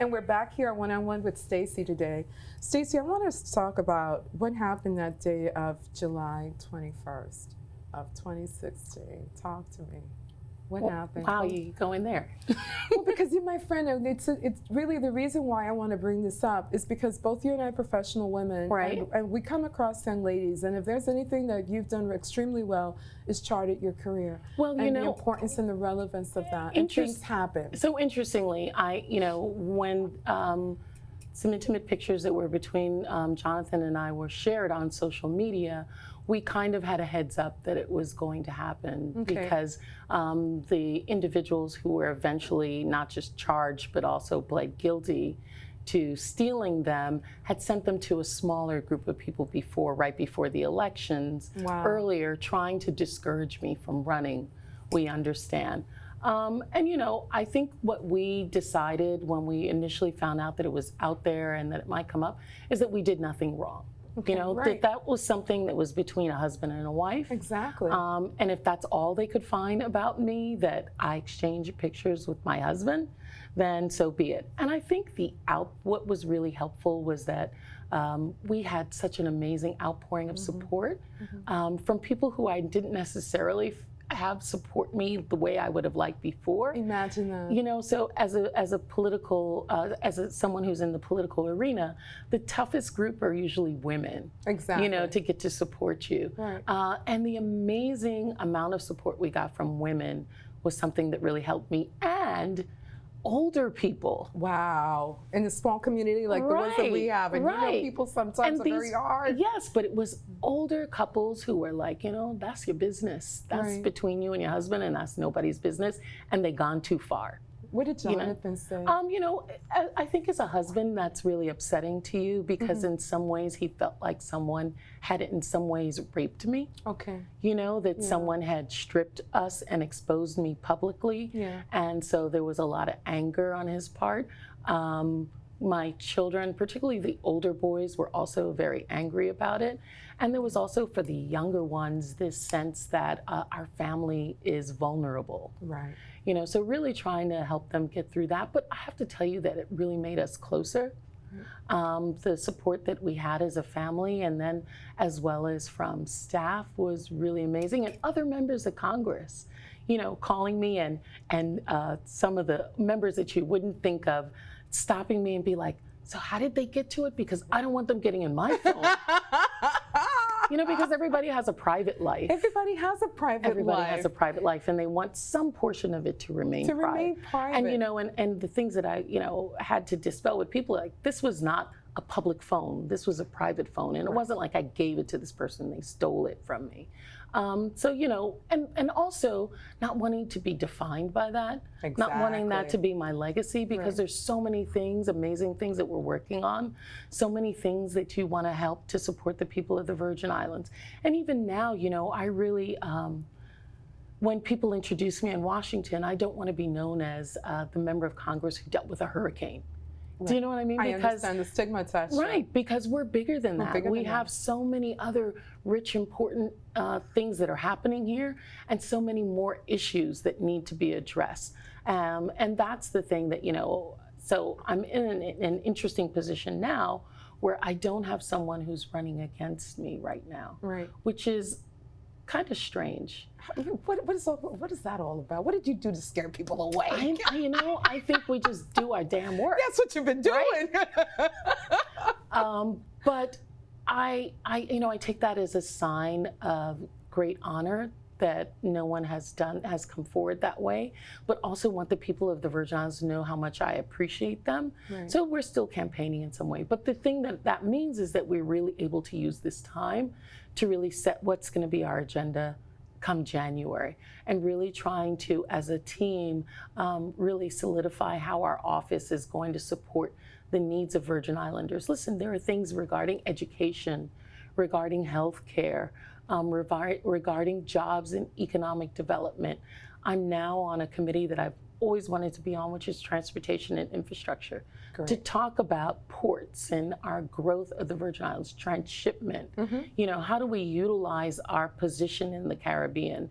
And we're back here one-on-one with Stacey today. Stacey, I want us to talk about what happened that day of July 21st of 2016. Talk to me. What happened? Wow, you go in there. Well, because you're my friend, and it's really the reason why I want to bring this up is because both you and I are professional women, right? And we come across young ladies, and if there's anything that you've done extremely well, is charted your career. Well, you know, the importance and the relevance of that. And things happen. So interestingly, when some intimate pictures that were between Jonathan and I were shared on social media, we kind of had a heads up that it was going to happen because the individuals who were eventually not just charged but also pled guilty to stealing them had sent them to a smaller group of people right before the elections earlier, trying to discourage me from running, we understand. I think what we decided when we initially found out that it was out there and that it might come up is that we did nothing wrong. That was something that was between a husband and a wife. Exactly. And if that's all they could find about me, that I exchanged pictures with my husband, then so be it. And I think what was really helpful was that we had such an amazing outpouring of support from people who I didn't necessarily have support me the way I would have liked before. Imagine that. So as a political, someone who's in the political arena, the toughest group are usually women. Exactly. To get to support you. Right. And the amazing amount of support we got from women was something that really helped me, and older people. Wow. In a small community like the ones that we have. And people sometimes are very hard. Yes, but it was older couples who were like, that's your business. That's between you and your husband, and that's nobody's business. And they've gone too far. What did Jonathan say? I think as a husband, that's really upsetting to you because in some ways he felt like someone had in some ways raped me. Okay. That someone had stripped us and exposed me publicly. Yeah. And so there was a lot of anger on his part. My children, particularly the older boys, were also very angry about it. And there was also, for the younger ones, this sense that our family is vulnerable. Right. So really trying to help them get through that. But I have to tell you that it really made us closer. The support that we had as a family, and then as well as from staff, was really amazing. And other members of Congress, calling me, and some of the members that you wouldn't think of, stopping me and be like, so how did they get to it? Because I don't want them getting in my phone. Because everybody has a private life. Everybody has a private life. Everybody has a private life, and they want some portion of it to remain private. And the things that I, had to dispel with people, like, this was not a public phone. This was a private phone. And it wasn't like I gave it to this person and they stole it from me. And also not wanting to be defined by that, not wanting that to be my legacy, because there's so many things, amazing things that we're working on, so many things that you want to help to support the people of the Virgin Islands. And even now, I really, when people introduce me in Washington, I don't want to be known as the member of Congress who dealt with a hurricane. Do you know what I mean? I understand the stigma attached. Right, because we're bigger than that. We have so many other rich, important things that are happening here, and so many more issues that need to be addressed. And that's the thing that, so I'm in an interesting position now where I don't have someone who's running against me right now, which is kind of strange. What is that all about? What did you do to scare people away? I think we just do our damn work. That's what you've been doing. Right? But I take that as a sign of great honor that no one has come forward that way, but also want the people of the Virgin Islands to know how much I appreciate them. Right. So we're still campaigning in some way. But the thing that means is that we're really able to use this time to really set what's going to be our agenda come January, and really trying to, as a team, really solidify how our office is going to support the needs of Virgin Islanders. Listen, there are things regarding education, regarding health care, regarding jobs and economic development. I'm now on a committee that I've always wanted to be on, which is transportation and infrastructure, to talk about ports and our growth of the Virgin Islands, transshipment. How do we utilize our position in the Caribbean?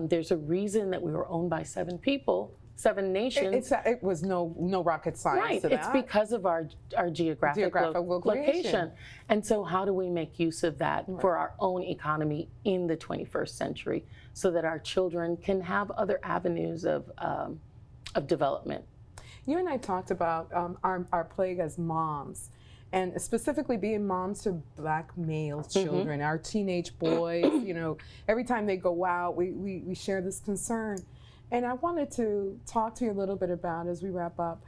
There's a reason that we were owned by 7 people 7 nations. It was no rocket science Right, to that. it's because of our geographic location. And so how do we make use of that for our own economy in the 21st century so that our children can have other avenues of development? You and I talked about our plague as moms, and specifically being moms to Black male children, our teenage boys. You know, every time they go out, we share this concern. And I wanted to talk to you a little bit about, as we wrap up,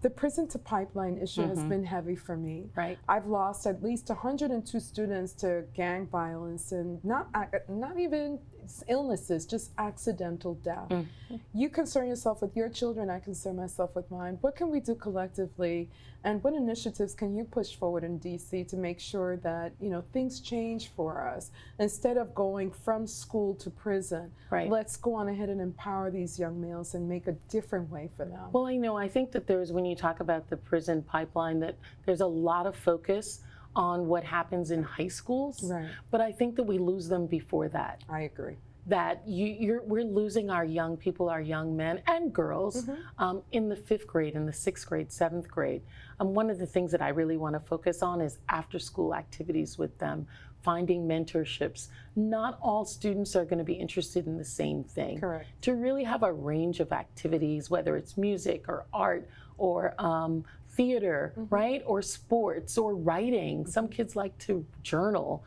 the prison to pipeline issue has been heavy for me. Right. I've lost at least 102 students to gang violence, and not even illnesses, just accidental death. You concern yourself with your children, I concern myself with mine. What can we do collectively, and what initiatives can you push forward in DC to make sure that, you know, things change for us? Instead of going from school to prison, let's go on ahead and empower these young males and make a different way for them. Well, I think that when you talk about the prison pipeline, that there's a lot of focus on what happens in high schools, but I think that we lose them before that. I agree. That we're losing our young people, our young men and girls in the 5th grade, in the 6th grade, 7th grade. One of the things that I really want to focus on is after school activities with them, finding mentorships. Not all students are going to be interested in the same thing. Correct. To really have a range of activities, whether it's music or art or theater, right? Or sports or writing. Some kids like to journal.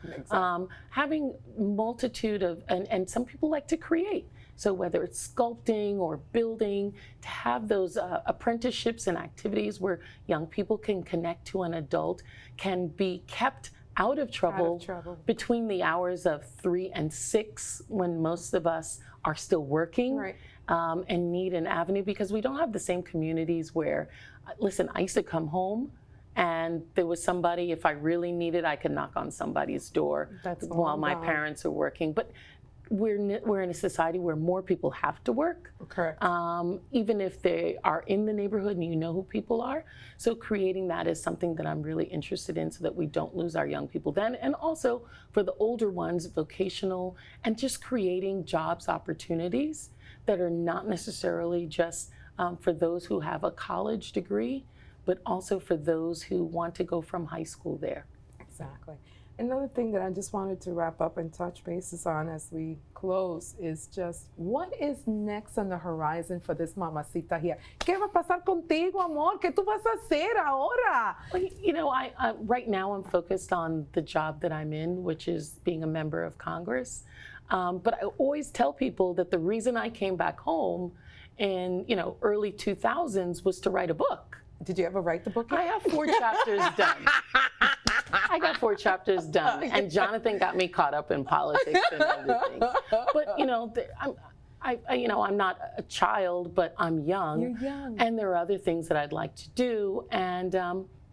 Having multitude of, and some people like to create. So whether it's sculpting or building, to have those apprenticeships and activities where young people can connect to an adult, can be kept out of trouble between the hours of 3 and 6, when most of us are still working and need an avenue, because we don't have the same communities where, listen, I used to come home and there was somebody, if I really needed, I could knock on somebody's door while my parents are working. But we're in a society where more people have to work. Correct. Even if they are in the neighborhood and you know who people are. So creating that is something that I'm really interested in, so that we don't lose our young people then. And also for the older ones, vocational, and just creating jobs opportunities that are not necessarily just for those who have a college degree, but also for those who want to go from high school there. Exactly. Another thing that I just wanted to wrap up and touch bases on as we close is just what is next on the horizon for this mamacita here. ¿Qué va a pasar contigo, amor? ¿Qué tú vas a hacer ahora? Well, you know, right now I'm focused on the job that I'm in, which is being a member of Congress. But I always tell people that the reason I came back home in, early 2000s was to write a book. Did you ever write the book yet? I have 4 chapters done. I got 4 chapters done, and Jonathan got me caught up in politics and other things. But I'm not a child, but I'm young. You're young. And there are other things that I'd like to do, and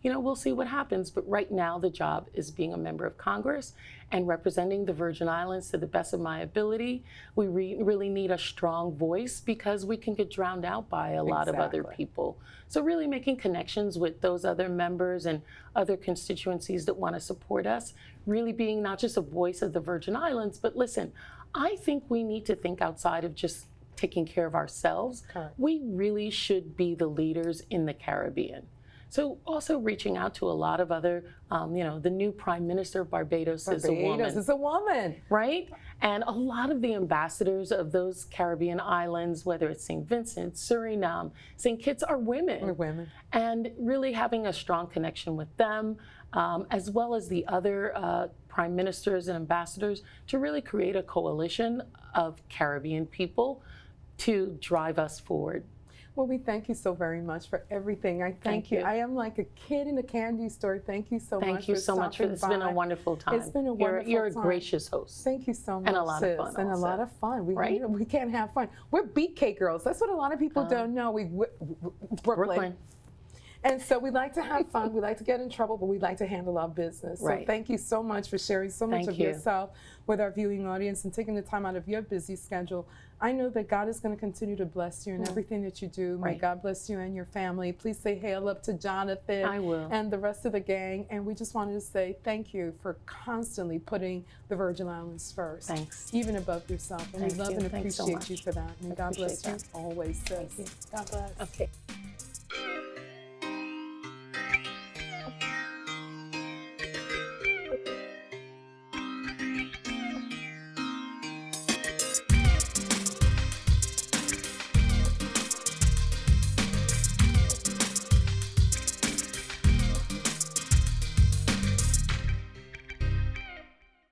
we'll see what happens. But right now, the job is being a member of Congress and representing the Virgin Islands to the best of my ability. We really need a strong voice, because we can get drowned out by a lot of other people. So really making connections with those other members and other constituencies that want to support us, really being not just a voice of the Virgin Islands, but listen, I think we need to think outside of just taking care of ourselves. Correct. We really should be the leaders in the Caribbean. So also reaching out to a lot of other, the new Prime Minister of Barbados is a woman. Barbados is a woman. Right? And a lot of the ambassadors of those Caribbean islands, whether it's St. Vincent, Suriname, St. Kitts, are women. We're women. And really having a strong connection with them, as well as the other prime ministers and ambassadors, to really create a coalition of Caribbean people to drive us forward. Well, we thank you so very much for everything. I thank you. I am like a kid in a candy store. Thank you so much. Thank you so much. It's been a wonderful time. It's been a wonderful time. You're a gracious host. Thank you so much. And a lot of fun. And also. a lot of fun. Right? We can't have fun. We're BK girls. That's what a lot of people don't know. Brooklyn. And so we like to have fun. We like to get in trouble, but we like to handle our business. So thank you so much for sharing so much of yourself with our viewing audience and taking the time out of your busy schedule I know that God is going to continue to bless you in everything that you do. May Right. God bless you and your family. Please say hail up to Jonathan I will. and the rest of the gang. And we just wanted to say thank you for constantly putting the Virgin Islands first, Thanks. even above yourself. And Thank we love you. and Thanks so appreciate you much. for that. And God bless you Appreciate always, sis. Thank you. God bless. Okay.